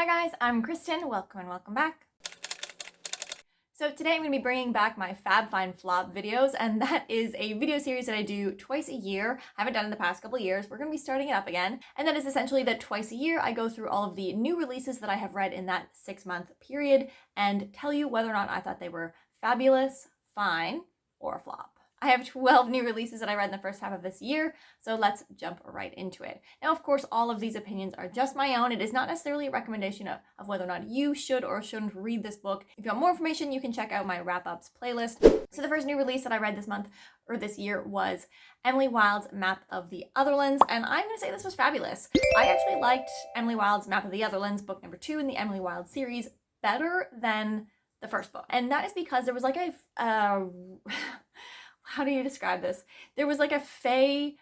Hi guys, I'm Kristen. Welcome and welcome back. So today I'm going to be bringing back my Fab Find Flop videos, and that is a video series that I do twice a year. I haven't done it in the past couple of years. We're going to be starting it up again. And that is essentially that twice a year I go through all of the new releases that I have read in that 6-month period and tell you whether or not I thought they were fabulous, fine, or a flop. I have 12 new releases that I read in the first half of this year, so let's jump right into it. Now, of course, all of these opinions are just my own. It is not necessarily a recommendation of whether or not you should or shouldn't read this book. If you want more information, you can check out my wrap-ups playlist. So the first new release that I read this month, or this year, was Emily Wilde's Map of the Otherlands, and I'm going to say this was fabulous. I actually liked Emily Wilde's Map of the Otherlands, book number 2 in the Emily Wilde series, better than the first book. And that is because there was like a... how do you describe this? There was like a fae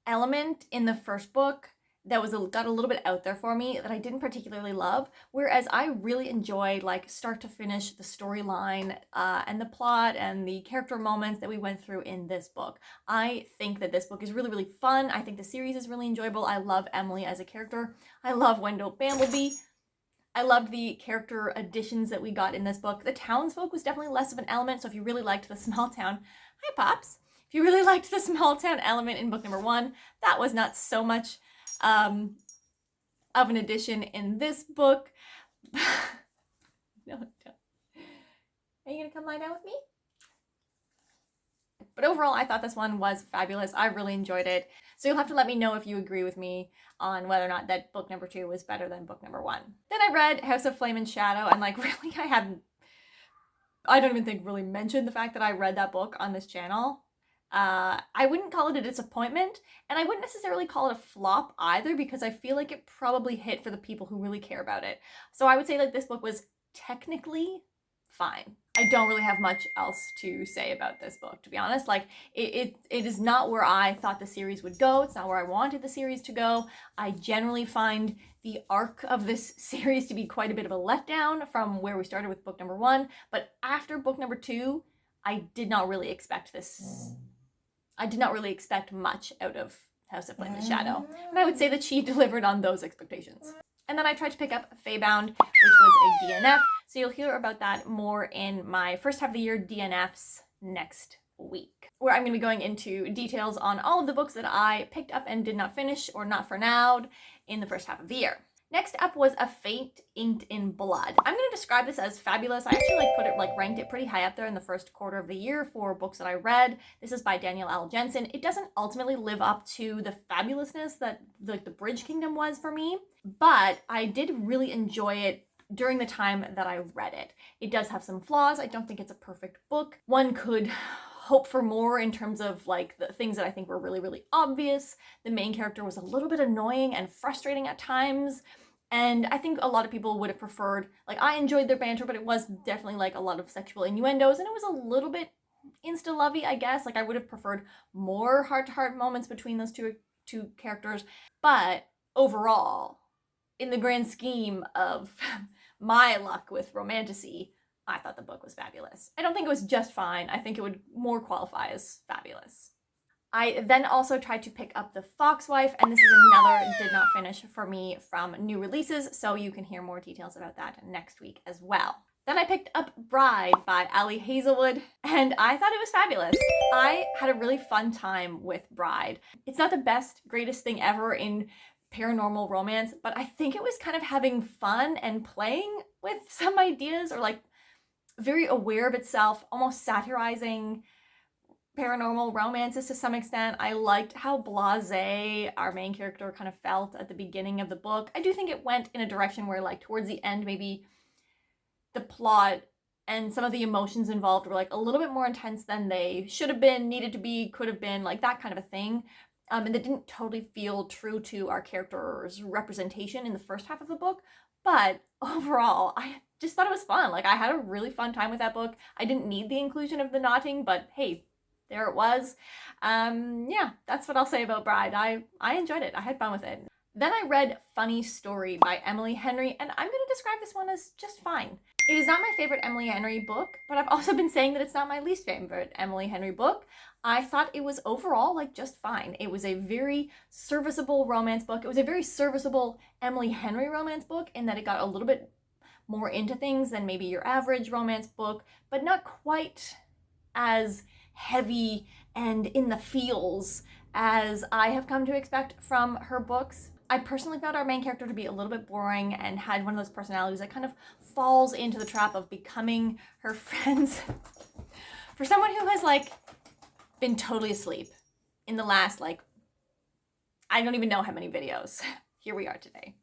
element in the first book that got a little bit out there for me that I didn't particularly love, whereas I really enjoyed like start to finish the storyline and the plot and the character moments that we went through in this book. I think that this book is really, really fun. I think the series is really enjoyable. I love Emily as a character. I love Wendell Bambleby. I loved the character additions that we got in this book. The townsfolk was definitely less of an element, so if you really liked the small town, hi Pops, if you really liked the small town element in book number 1, that was not so much of an addition in this book. No, don't. Are you gonna come lie down with me? But overall, I thought this one was fabulous. I really enjoyed it. So you'll have to let me know if you agree with me on whether or not that book number 2 was better than book number 1. Then I read House of Flame and Shadow, and like really I don't even think really mentioned the fact that I read that book on this channel. I wouldn't call it a disappointment, and I wouldn't necessarily call it a flop either, because I feel like it probably hit for the people who really care about it. So I would say that this book was technically fine. I don't really have much else to say about this book, to be honest. Like, it is not where I thought the series would go. It's not where I wanted the series to go. I generally find the arc of this series to be quite a bit of a letdown from where we started with book number 1. But after book number 2, I did not really expect this. I did not really expect much out of House of Flame and Shadow. And I would say that she delivered on those expectations. And then I tried to pick up Faybound, which was a DNF. So you'll hear about that more in my first half of the year DNFs next week, where I'm going to be going into details on all of the books that I picked up and did not finish or not for now in the first half of the year. Next up was A Fate Inked in Blood. I'm going to describe this as fabulous. I actually ranked it pretty high up there in the first quarter of the year for books that I read. This is by Danielle L. Jensen. It doesn't ultimately live up to the fabulousness that the Bridge Kingdom was for me, but I did really enjoy it during the time that I read it. It does have some flaws. I don't think it's a perfect book. One could hope for more in terms of like the things that I think were really, really obvious. The main character was a little bit annoying and frustrating at times. And I think a lot of people would have preferred, like, I enjoyed their banter, but it was definitely like a lot of sexual innuendos, and it was a little bit insta-lovey, I guess. Like, I would have preferred more heart-to-heart moments between those two characters. But overall, in the grand scheme of my luck with romantasy, I thought the book was fabulous. I don't think it was just fine. I think it would more qualify as fabulous. I then also tried to pick up The Foxwife, and this is another did not finish for me from new releases, so you can hear more details about that next week as well. Then I picked up Bride by Ali Hazelwood, and I thought it was fabulous. I had a really fun time with Bride. It's not the best, greatest thing ever in paranormal romance, but I think it was kind of having fun and playing with some ideas, or like very aware of itself, almost satirizing paranormal romances to some extent. I liked how blasé our main character kind of felt at the beginning of the book. I do think it went in a direction where like towards the end maybe the plot and some of the emotions involved were like a little bit more intense than they should have been, needed to be, could have been, like that kind of a thing. And that didn't totally feel true to our character's representation in the first half of the book. But overall, I just thought it was fun. Like, I had a really fun time with that book. I didn't need the inclusion of the knotting, but hey, there it was. Yeah, that's what I'll say about Bride. I enjoyed it. I had fun with it. Then I read Funny Story by Emily Henry, and I'm going to describe this one as just fine. It is not my favorite Emily Henry book, but I've also been saying that it's not my least favorite Emily Henry book. I thought it was overall like just fine. It was a very serviceable romance book. It was a very serviceable Emily Henry romance book in that it got a little bit more into things than maybe your average romance book, but not quite as heavy and in the feels as I have come to expect from her books. I personally found our main character to be a little bit boring and had one of those personalities that kind of falls into the trap of becoming her friends. For someone who has like been totally asleep in the last I don't even know how many videos, here we are today,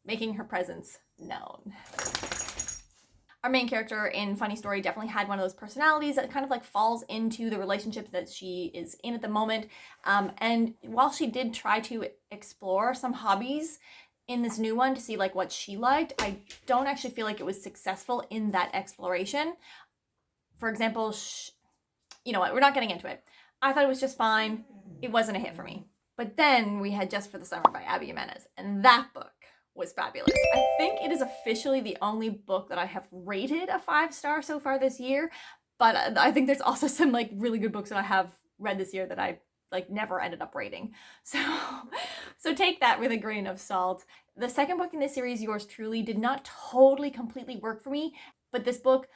making her presence known. Our main character in Funny Story definitely had one of those personalities that kind of like falls into the relationship that she is in at the moment. And while she did try to explore some hobbies in this new one to see like what she liked, I don't actually feel like it was successful in that exploration. For example, you know what, we're not getting into it. I thought it was just fine. It wasn't a hit for me. But then we had Just for the Summer by Abby Jimenez, and that book was fabulous. I think it is officially the only book that I have rated a 5-star so far this year, but I think there's also some like really good books that I have read this year that I like never ended up rating. So take that with a grain of salt. The second book in this series, Yours Truly, did not totally completely work for me, but this book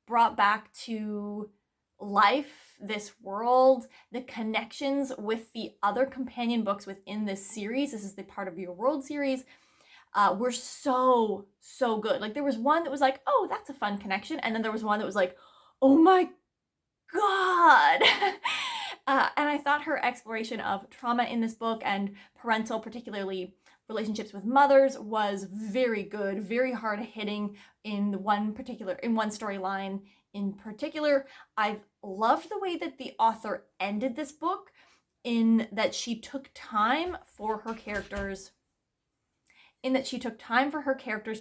brought back to life, this world, the connections with the other companion books within this series. This is the Part of Your World series. Were so good. Like there was one that was like, oh, that's a fun connection, and then there was one that was like, oh my god. And I thought her exploration of trauma in this book and parental, particularly relationships with mothers, was very good, very hard hitting in one storyline in particular. I've loved the way that the author ended this book, in that she took time for her characters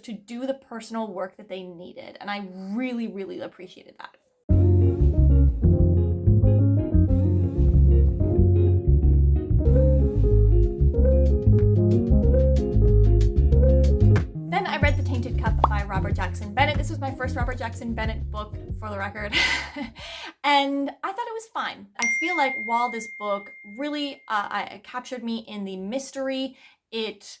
to do the personal work that they needed. And I really, really appreciated that. Then I read The Tainted Cup by Robert Jackson Bennett. This was my first Robert Jackson Bennett book, for the record. And I thought it was fine. I feel like while this book really captured me in the mystery, it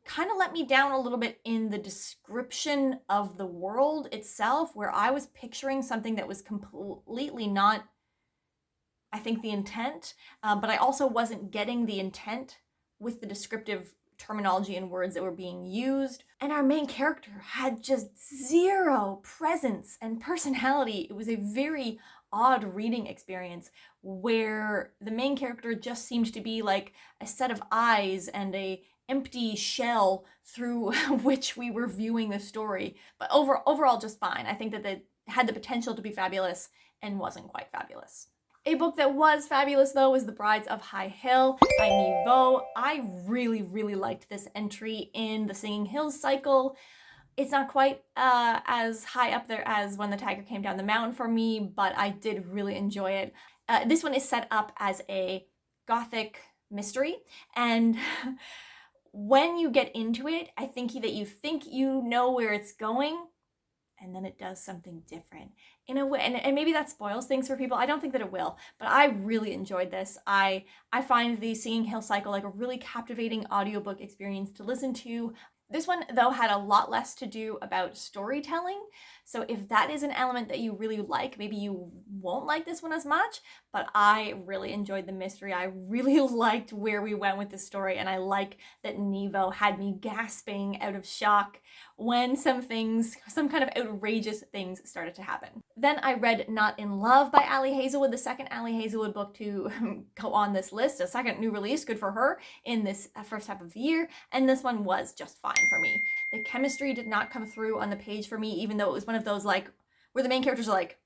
kind of let me down a little bit in the description of the world itself, where I was picturing something that was completely not, I think, the intent, but I also wasn't getting the intent with the descriptive terminology and words that were being used. And our main character had just zero presence and personality. It was a very odd reading experience where the main character just seemed to be like a set of eyes and a empty shell through which we were viewing the story. But overall just fine. I think that it had the potential to be fabulous and wasn't quite fabulous. A book that was fabulous, though, was The Brides of High Hill by Niveau. I really, really liked this entry in the Singing Hills cycle. It's not quite as high up there as When the Tiger Came Down the Mountain for me, but I did really enjoy it. This one is set up as a gothic mystery, and when you get into it, I think that you think you know where it's going, and then it does something different in a way. And maybe that spoils things for people. I don't think that it will, but I really enjoyed this. I find the Singing Hill cycle like a really captivating audiobook experience to listen to. This one, though, had a lot less to do about storytelling. So if that is an element that you really like, maybe you won't like this one as much, but I really enjoyed the mystery. I really liked where we went with the story, and I like that Nevo had me gasping out of shock when some kind of outrageous things started to happen. Then I read Not in Love by Ali Hazelwood, the second Ali Hazelwood book to go on this list, a second new release, good for her, in this first half of the year, and this one was just fine for me. The chemistry did not come through on the page for me, even though it was one of those like, where the main characters are like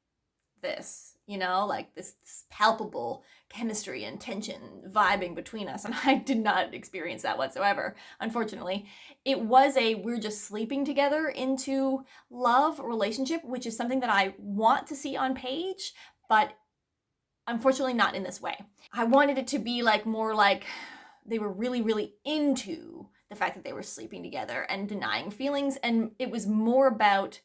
this, you know, like this palpable chemistry and tension vibing between us, and I did not experience that whatsoever, unfortunately. It was a we're just sleeping together into love relationship, which is something that I want to see on page, but unfortunately not in this way. I wanted it to be like more like they were really, really into the fact that they were sleeping together and denying feelings, and it was more about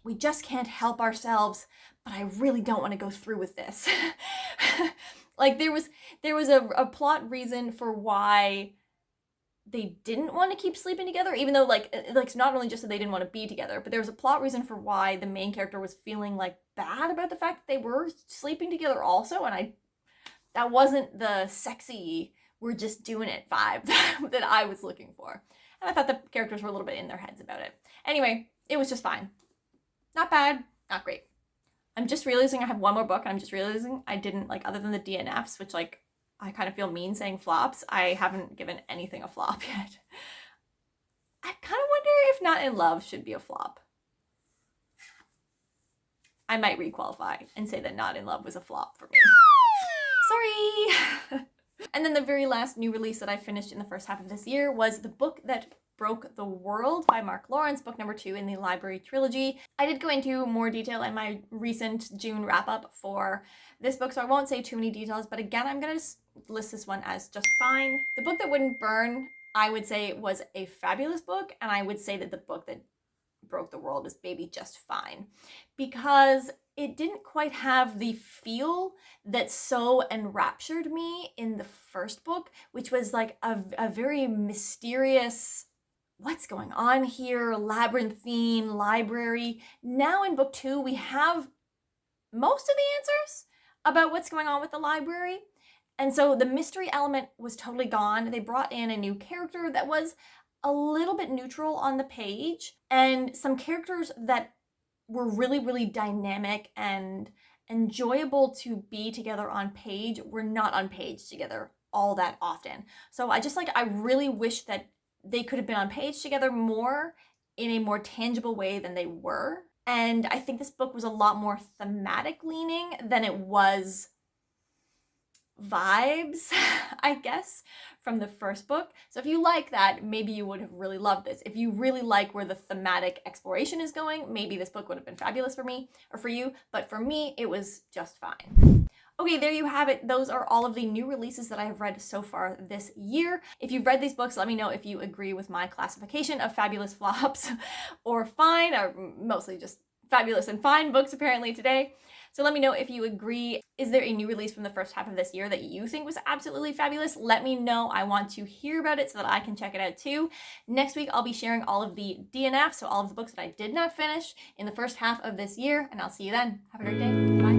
we just can't help ourselves, but I really don't want to go through with this. Like there was a plot reason for why they didn't want to keep sleeping together, even though like it's not only just that they didn't want to be together, but there was a plot reason for why the main character was feeling like bad about the fact that they were sleeping together also, and that wasn't the sexy we're just doing it vibe that I was looking for. And I thought the characters were a little bit in their heads about it. Anyway, it was just fine. Not bad, not great. I'm just realizing I have one more book, and I'm just realizing I didn't, like, other than the DNFs, which, like, I kind of feel mean saying flops, I haven't given anything a flop yet. I kind of wonder if Not in Love should be a flop. I might requalify and say that Not in Love was a flop for me. Sorry! And then the very last new release that I finished in the first half of this year was the book that broke the world by Mark Lawrence, book number 2 in the library trilogy. I did go into more detail in my recent June wrap-up for this book, so I won't say too many details, but again, I'm going to list this one as just fine. The Book That Wouldn't Burn, I would say, was a fabulous book, and I would say that the book that broke the world is maybe just fine, because it didn't quite have the feel that so enraptured me in the first book, which was like a very mysterious, what's going on here, labyrinthine library. Now in book 2, we have most of the answers about what's going on with the library. And so the mystery element was totally gone. They brought in a new character that was a little bit neutral on the page, and some characters that were really, really dynamic and enjoyable to be together on page were not on page together all that often. So I really wish that they could have been on page together more in a more tangible way than they were. And I think this book was a lot more thematic leaning than it was vibes, I guess, from the first book. So if you like that, maybe you would have really loved this. If you really like where the thematic exploration is going, maybe this book would have been fabulous for me or for you, but for me, it was just fine. Okay, there you have it. Those are all of the new releases that I have read so far this year. If you've read these books, let me know if you agree with my classification of fabulous flops or fine, or mostly just fabulous and fine books apparently today. So let me know if you agree. Is there a new release from the first half of this year that you think was absolutely fabulous? Let me know. I want to hear about it so that I can check it out too. Next week, I'll be sharing all of the DNFs, so all of the books that I did not finish in the first half of this year, and I'll see you then. Have a great day. Bye.